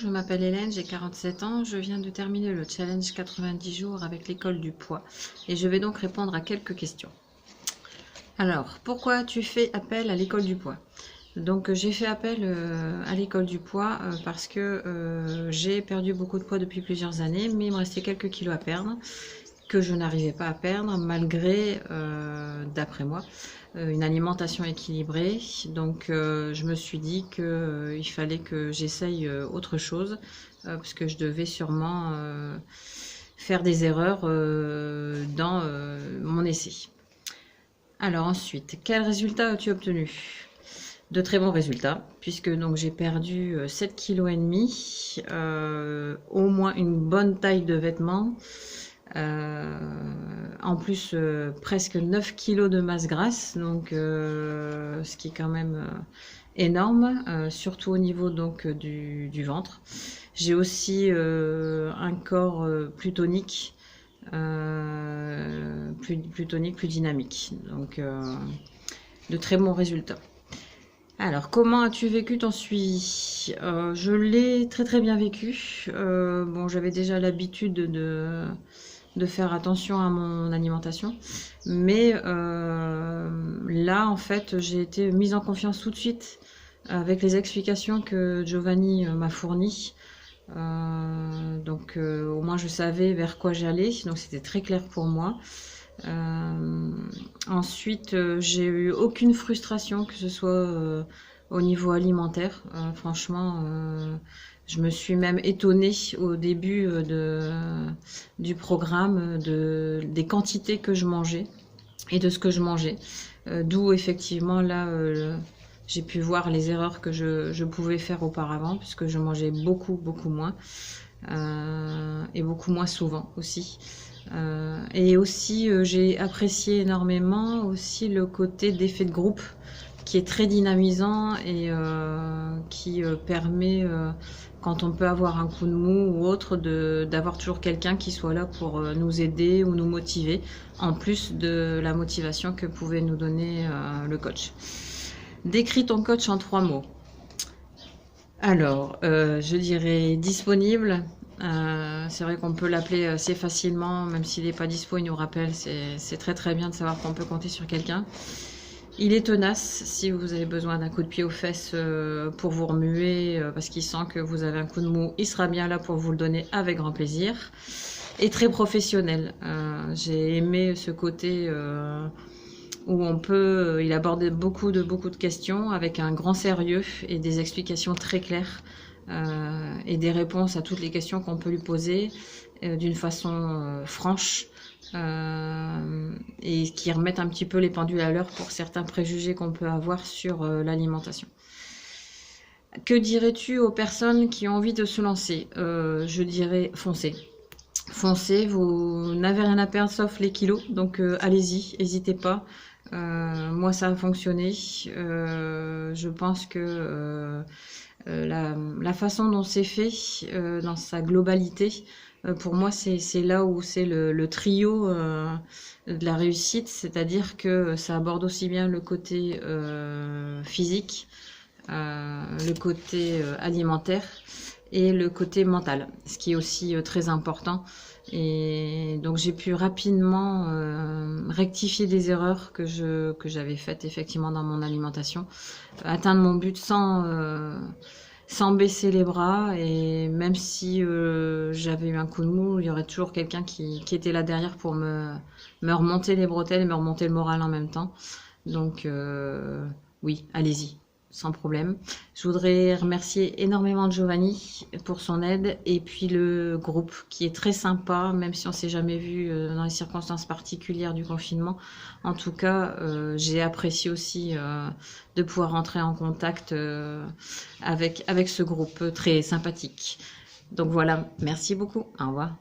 je m'appelle Hélène, j'ai 47 ans, je viens de terminer le challenge 90 jours avec l'école du poids et je vais donc répondre à quelques questions. Alors, pourquoi tu fais appel à l'école du poids? Donc j'ai fait appel à l'école du poids parce que j'ai perdu beaucoup de poids depuis plusieurs années, mais il me restait quelques kilos à perdre que je n'arrivais pas à perdre malgré, d'après moi, une alimentation équilibrée. Donc je me suis dit que il fallait que j'essaye autre chose parce que je devais sûrement faire des erreurs dans mon essai. Alors ensuite, quel résultat as-tu obtenu? De très bons résultats, puisque donc j'ai perdu 7,5 kg, au moins une bonne taille de vêtements, en plus presque 9 kg de masse grasse, donc ce qui est quand même énorme, surtout au niveau donc du ventre. J'ai aussi un corps plus tonique, plus dynamique, donc de très bons résultats. Alors, comment as-tu vécu ton suivi? Je l'ai très bien vécu. Bon, j'avais déjà l'habitude de faire attention à mon alimentation, mais là, en fait, j'ai été mise en confiance tout de suite avec les explications que Giovanni m'a fournies. Donc, au moins, je savais vers quoi j'allais, donc c'était très clair pour moi. Ensuite, j'ai eu aucune frustration, que ce soit au niveau alimentaire. Franchement, je me suis même étonnée au début du programme des quantités que je mangeais et de ce que je mangeais. D'où effectivement là, j'ai pu voir les erreurs que je pouvais faire auparavant, puisque je mangeais beaucoup moins et beaucoup moins souvent aussi. Et aussi j'ai apprécié énormément aussi le côté d'effet de groupe qui est très dynamisant et qui permet, quand on peut avoir un coup de mou ou autre, d'avoir toujours quelqu'un qui soit là pour nous aider ou nous motiver, en plus de la motivation que pouvait nous donner le coach. Décris ton coach en 3 mots. Alors, je dirais disponible. C'est vrai qu'on peut l'appeler assez facilement, même s'il n'est pas dispo, il nous rappelle. C'est très bien de savoir qu'on peut compter sur quelqu'un. Il est tenace si vous avez besoin d'un coup de pied aux fesses pour vous remuer, parce qu'il sent que vous avez un coup de mou, il sera bien là pour vous le donner avec grand plaisir. Et très professionnel. J'ai aimé ce côté où il aborde beaucoup de questions avec un grand sérieux et des explications très claires. Et des réponses à toutes les questions qu'on peut lui poser d'une façon franche et qui remettent un petit peu les pendules à l'heure pour certains préjugés qu'on peut avoir sur l'alimentation. Que dirais-tu aux personnes qui ont envie de se lancer? Je dirais foncez. Foncez, vous n'avez rien à perdre sauf les kilos, donc allez-y, n'hésitez pas. Moi ça a fonctionné. Je pense que la façon dont c'est fait, dans sa globalité, pour moi c'est là où c'est le trio de la réussite, c'est-à-dire que ça aborde aussi bien le côté physique, le côté alimentaire et le côté mental, ce qui est aussi très important. Et donc j'ai pu rapidement rectifier des erreurs que j'avais faites effectivement dans mon alimentation, atteindre mon but sans baisser les bras, et même si j'avais eu un coup de mou, il y aurait toujours quelqu'un qui était là derrière pour me remonter les bretelles et me remonter le moral en même temps. Donc oui, allez-y, sans problème. Je voudrais remercier énormément Giovanni pour son aide, et puis le groupe qui est très sympa, même si on s'est jamais vu dans les circonstances particulières du confinement. En tout cas, j'ai apprécié aussi de pouvoir rentrer en contact avec ce groupe très sympathique. Donc voilà, merci beaucoup, au revoir.